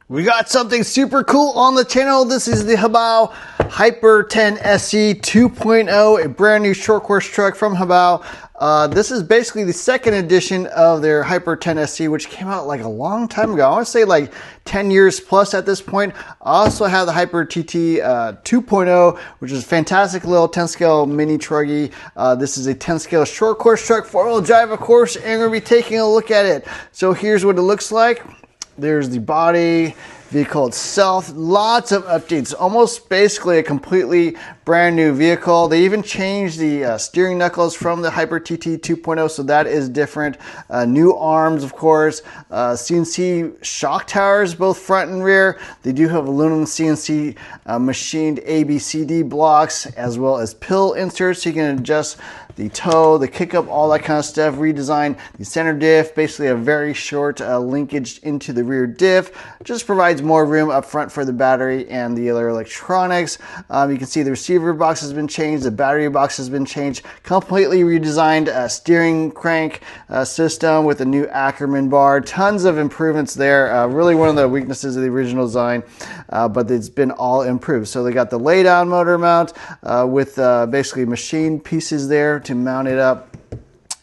We got something super cool on the channel. This is the Hobao Hyper 10SC 2.0, a brand new short course truck from Hobao. This is basically the second edition of their Hyper 10SC, which came out like a long time ago. I want to say like 10 years plus at this point. I also have the Hyper TT 2.0, which is a fantastic little 10 scale mini truggy. This is a 10 scale short course truck, 4-wheel drive of course, and we're going to be taking a look at it. So here's what it looks like. There's the body, vehicle itself, lots of updates, almost basically a completely brand new vehicle. They even changed the steering knuckles from the Hyper TT 2.0, so that is different. New arms, of course, CNC shock towers, both front and rear. They do have aluminum CNC machined ABCD blocks, as well as pill inserts, so you can adjust the toe, the kick-up, all that kind of stuff. Redesigned the center diff, basically a very short linkage into the rear diff. Just provides more room up front for the battery and the other electronics. You can see the receiver box has been changed, the battery box has been changed, completely redesigned steering crank system with a new Ackerman bar. Tons of improvements there. Really one of the weaknesses of the original design, but it's been all improved. So they got the lay-down motor mount with basically machined pieces there to mount it up.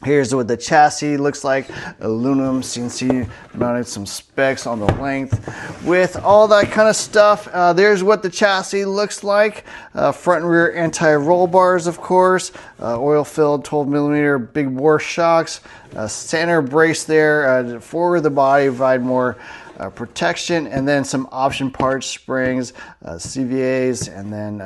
Here's what the chassis looks like. Aluminum CNC mounted, some specs on the length with all that kind of stuff. There's what the chassis looks like. Front and rear anti-roll bars, of course. Oil-filled 12mm big bore shocks. Center brace there for the body, provide more protection, and then some option parts, springs, CVAs, and then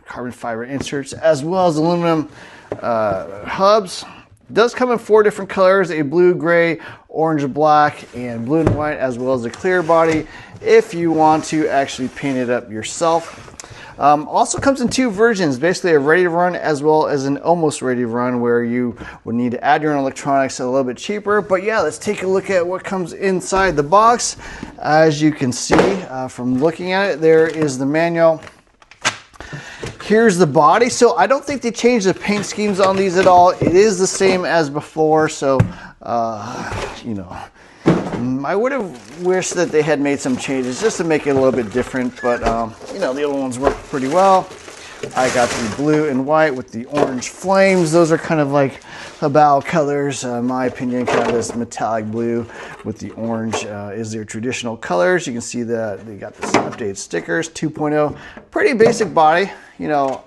carbon fiber inserts, as well as aluminum hubs. It does come in 4 different colors: a blue, gray, orange, black, and blue and white, as well as a clear body if you want to actually paint it up yourself. Also comes in 2 versions, basically a ready to run as well as an almost ready to run, where you would need to add your own electronics a little bit cheaper. But yeah, let's take a look at what comes inside the box. As you can see from looking at it, there is the manual. Here's the body. So I don't think they changed the paint schemes on these at all. It is the same as before. So, you know, I would have wished that they had made some changes just to make it a little bit different. But, you know, the other ones work pretty well. I got the blue and white with the orange flames. Those are kind of like Hobao colors, in my opinion. Kind of this metallic blue with the orange is their traditional colors. You can see that they got this updated stickers, 2.0. Pretty basic body, you know,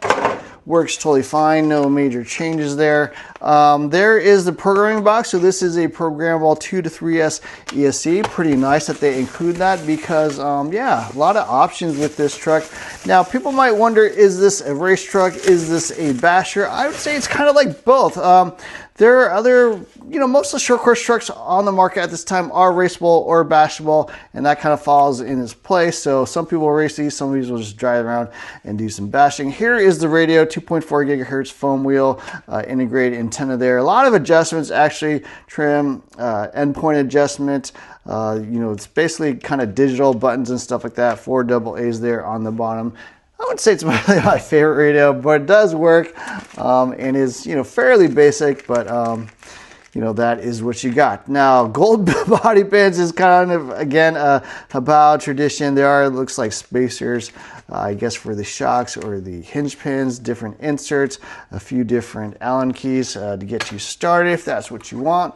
works totally fine. No major changes there. There is the programming box. So this is a programmable 2 to 3S ESC. Pretty nice that they include that because, yeah, a lot of options with this truck. Now, people might wonder, is this a race truck? Is this a basher? I would say it's kind of like both. There are other, you know, most of the short course trucks on the market at this time are raceable or bashable, and that kind of falls in its place. So some people will race these, some of these will just drive around and do some bashing. Here is the radio, 2.4 gigahertz foam wheel, integrated antenna there. A lot of adjustments, actually, trim, endpoint adjustment. You know, it's basically kind of digital buttons and stuff like that. 4 double A's there on the bottom. I wouldn't say it's really my favorite radio, but it does work and is, you know, fairly basic, but you know, that is what you got. Now, gold body pins is kind of, again, a Hobao tradition. There are, it looks like spacers, I guess, for the shocks or the hinge pins, different inserts, a few different Allen keys to get you started if that's what you want.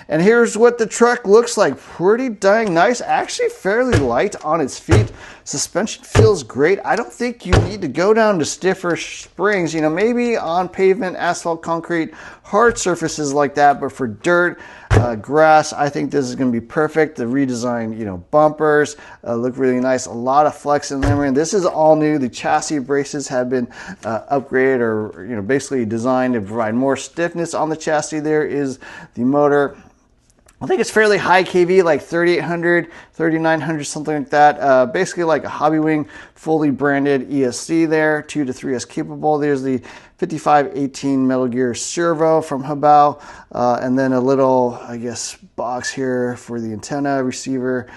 And here's what the truck looks like. Pretty dang nice. Actually fairly light on its feet. Suspension feels great. I don't think you need to go down to stiffer springs. You know, maybe on pavement, asphalt, concrete, hard surfaces like that. But for dirt, grass, I think this is going to be perfect. The redesigned, you know, bumpers look really nice. A lot of flex in them. And this is all new. The chassis braces have been upgraded, or, you know, basically designed to provide more stiffness on the chassis. There is the motor. I think it's fairly high kV, like 3800, 3900, something like that. Basically like a Hobby Wing, fully branded ESC there, 2 to 3S capable. There's the 5518 Metal Gear servo from Hobao, and then a little, I guess, box here for the antenna receiver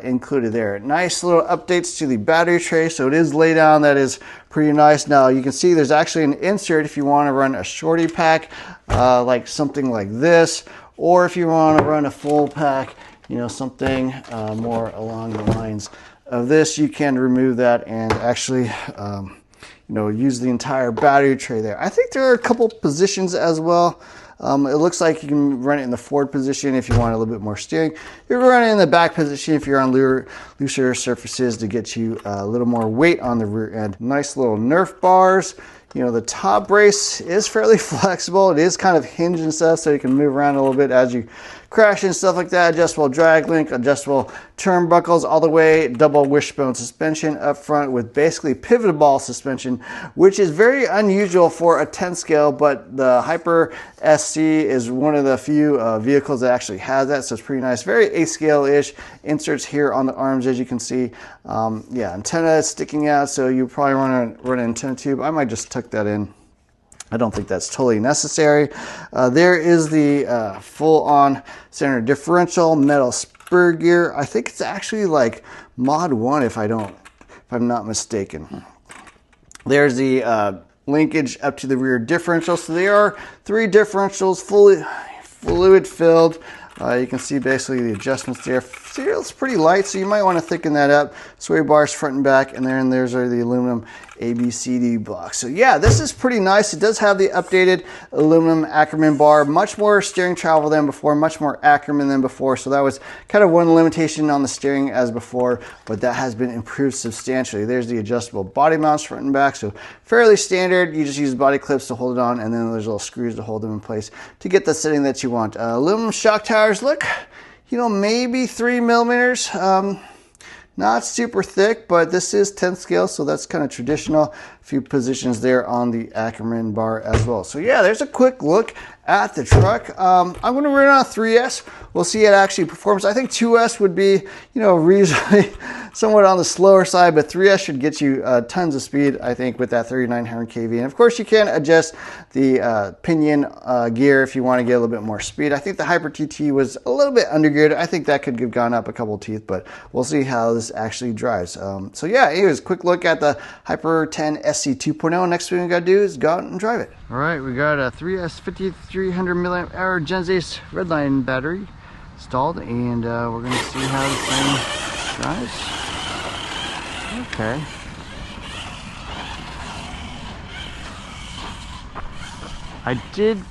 included there. Nice little updates to the battery tray, so it is laid down. That is pretty nice. Now you can see there's actually an insert if you want to run a shorty pack, like something like this, or if you want to run a full pack, you know, something more along the lines of this, you can remove that and actually use the entire battery tray there. I think there are a couple positions as well. It looks like you can run it in the forward position if you want a little bit more steering. You can run it in the back position if you're on looser surfaces to get you a little more weight on the rear end. Nice little Nerf bars. The top brace is fairly flexible. It is kind of hinged and stuff, so you can move around a little bit as you crash and stuff like that. Adjustable drag link, adjustable turnbuckles all the way, double wishbone suspension up front with basically pivot ball suspension, which is very unusual for a 10 scale, but the Hyper SC is one of the few vehicles that actually has that, so it's pretty nice. Very 8 scale-ish inserts here on the arms, as you can see. Yeah, antenna is sticking out, so you probably want to run an antenna tube. I might just tuck that in. I don't think that's totally necessary. There is the full-on center differential, metal spur gear. I think it's actually like Mod 1 if I'm not mistaken. There's the linkage up to the rear differential. So there are 3 differentials, fully fluid filled. You can see basically the adjustments there. It's pretty light, so you might want to thicken that up. Sway bars front and back, and there's the aluminum ABCD blocks. So yeah, this is pretty nice. It does have the updated aluminum Ackerman bar, much more steering travel than before, much more Ackerman than before. So that was kind of one limitation on the steering as before, but that has been improved substantially. There's the adjustable body mounts front and back, so fairly standard. You just use body clips to hold it on, and then there's little screws to hold them in place to get the setting that you want. Aluminum shock tires look, maybe 3 millimeters. Not super thick, but this is 10 scale, so that's kind of traditional. A few positions there on the Ackerman bar as well. So yeah, there's a quick look at the truck. I'm going to run it on 3S. We'll see how it actually performs. I think 2S would be, reasonably somewhat on the slower side, but 3S should get you tons of speed, I think, with that 3900 kV. And of course, you can adjust the pinion gear if you want to get a little bit more speed. I think the Hyper TT was a little bit undergeared. I think that could have gone up a couple teeth, but we'll see how this actually drives. So yeah, anyways, quick look at the Hyper 10SC 2.0. Next thing we got to do is go out and drive it. All right, we got a 3S 5300 milliamp hour Genesis Redline battery installed, and we're going to see how this thing drives. Okay. I did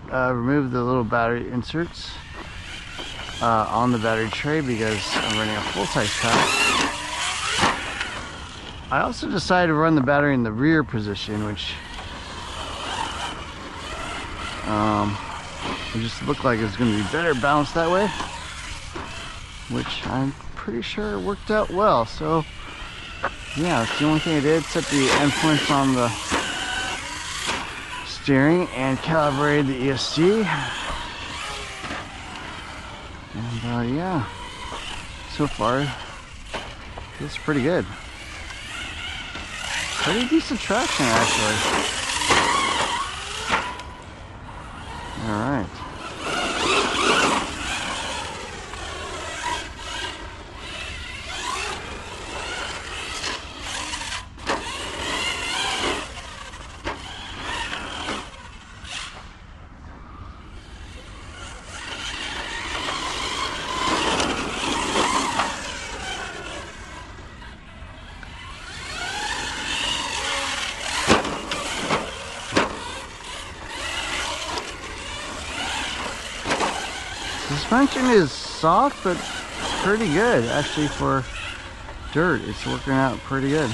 remove the little battery inserts on the battery tray because I'm running a full-size pack. I also decided to run the battery in the rear position, which it just looked like it was going to be better balanced that way, which I'm pretty sure worked out well. So yeah, that's the only thing I did. Set the endpoints on the steering and calibrated the ESC. And yeah, so far it's pretty good. Pretty decent traction, actually. All right. Suspension is soft, but pretty good actually for dirt. It's working out pretty good.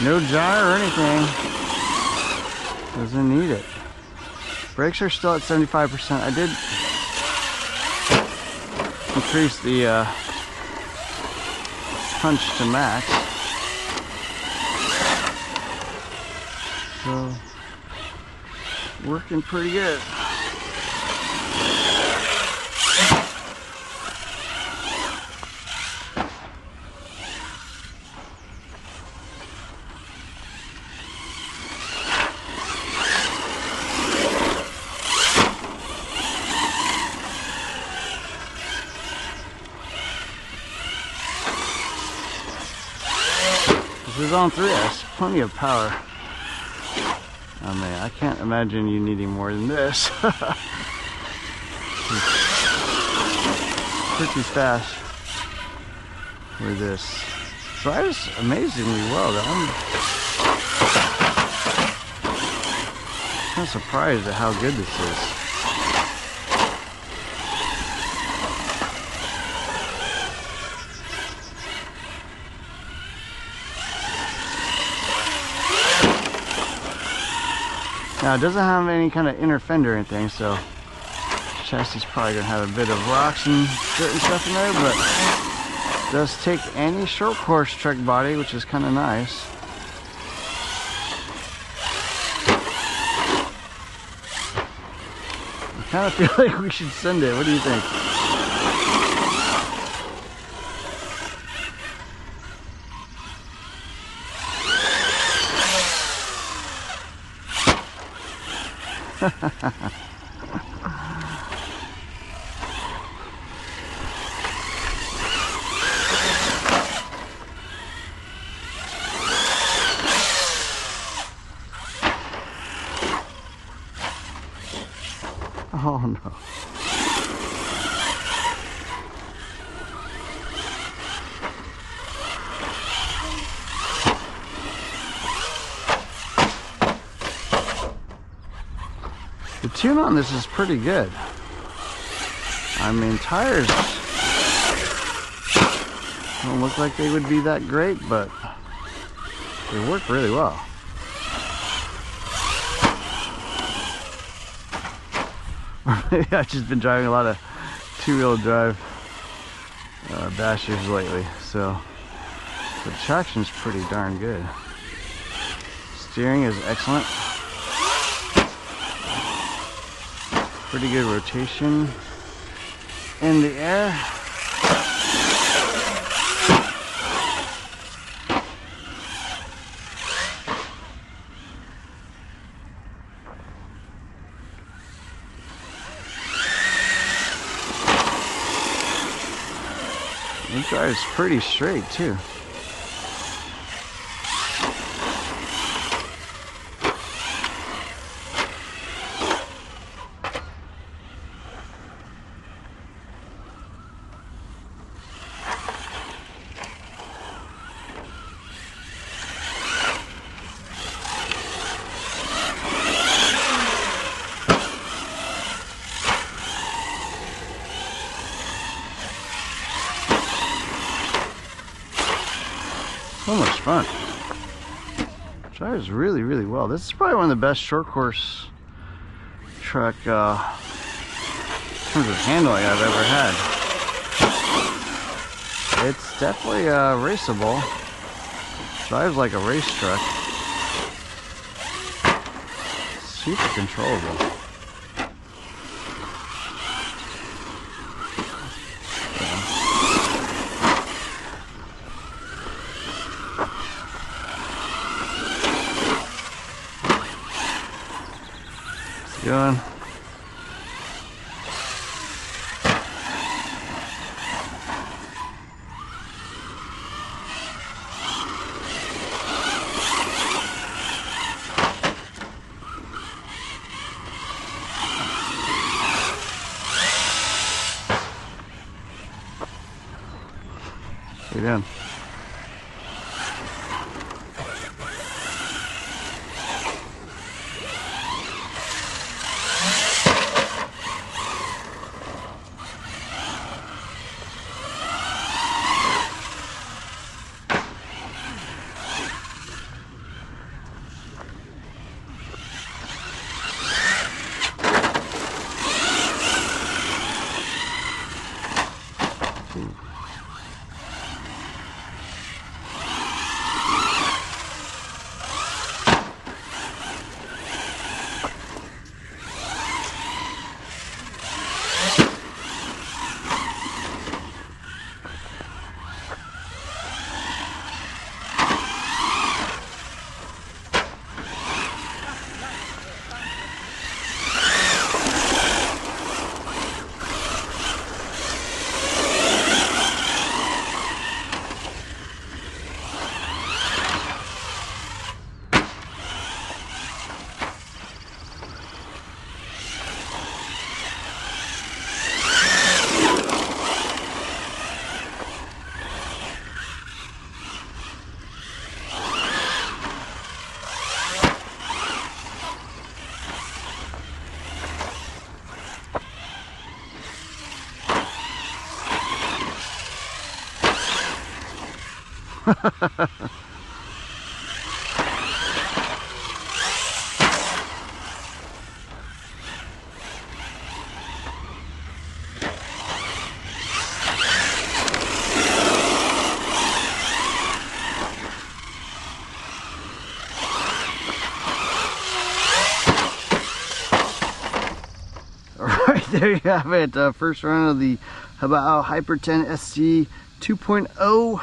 No jar or anything. Doesn't need it. Brakes are still at 75%. I did increase the punch to max. So working pretty good. This is on 3S, plenty of power. Oh man, I can't imagine you needing more than this. Pretty fast with this. Drives amazingly well. I'm kind of surprised at how good this is. Now it doesn't have any kind of inner fender or anything, so chassis is probably gonna have a bit of rocks and dirt and stuff in there, but it does take any short course truck body, which is kind of nice. I kind of feel like we should send it. What do you think? Oh no. The tune on this is pretty good. I mean, tires don't look like they would be that great, but they work really well. I've just been driving a lot of two-wheel drive bashers lately, so the traction's pretty darn good. Steering is excellent. Pretty good rotation in the air. It drives pretty straight too. So much fun. Drives really, really well. This is probably one of the best short course truck in terms of handling I've ever had. It's definitely raceable. Drives like a race truck. Super controllable. Going. How you doing? Alright, there you have it. First run of the Hobao Hyper 10SC 2.0.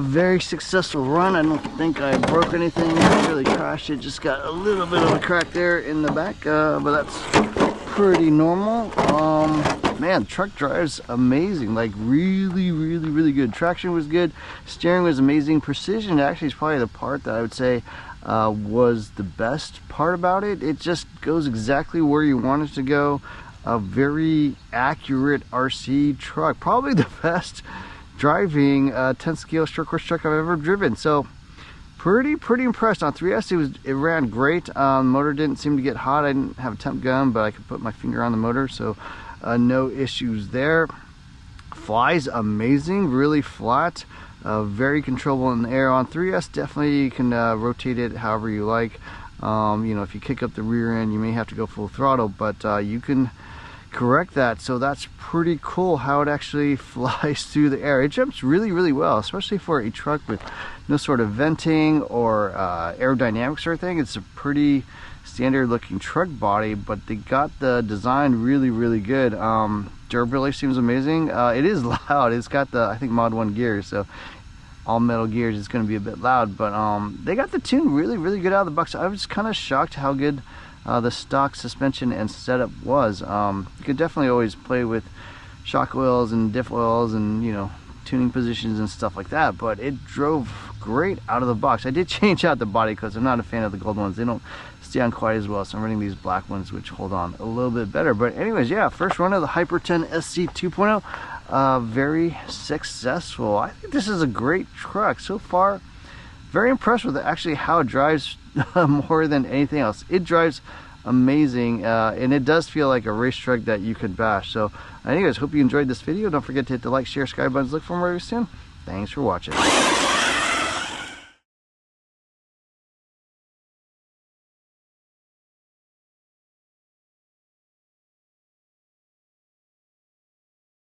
Very successful run. I don't think I broke anything, really crashed it. Just got a little bit of a crack there in the back, but that's pretty normal. Man, the truck drives amazing. Like really good. Traction was good. Steering was amazing. Precision actually is probably the part that I would say was the best part about it. It just goes exactly where you want it to go. A very accurate RC truck, probably the best driving 10 scale short course truck I've ever driven. So pretty impressed. On 3S it ran great. Motor didn't seem to get hot. I didn't have a temp gun, but I could put my finger on the motor, so no issues there. Flies amazing, really flat. Very controllable in the air. On 3S, definitely you can rotate it however you like. You know, if you kick up the rear end, you may have to go full throttle, but you can correct that. So that's pretty cool how it actually flies through the air. It jumps really well, especially for a truck with no sort of venting or aerodynamics or anything. It's a pretty standard looking truck body, but they got the design really good. Durability seems amazing. It is loud. It's got the, I think, Mod 1 gears, so all metal gears. It's going to be a bit loud, but they got the tune really good out of the box. I was kind of shocked how good the stock suspension and setup was. You could definitely always play with shock oils and diff oils and, you know, tuning positions and stuff like that, but it drove great out of the box. I did change out the body because I'm not a fan of the gold ones. They don't stay on quite as well, so I'm running these black ones which hold on a little bit better. But anyways, yeah, first run of the Hyper 10SC 2.0. Very successful. I think this is a great truck so far. Very impressed with it, actually, how it drives more than anything else. It drives amazing, and it does feel like a race truck that you could bash. So anyways, hope you enjoyed this video. Don't forget to hit the like, share, subscribe buttons. Look for more very soon. Thanks for watching.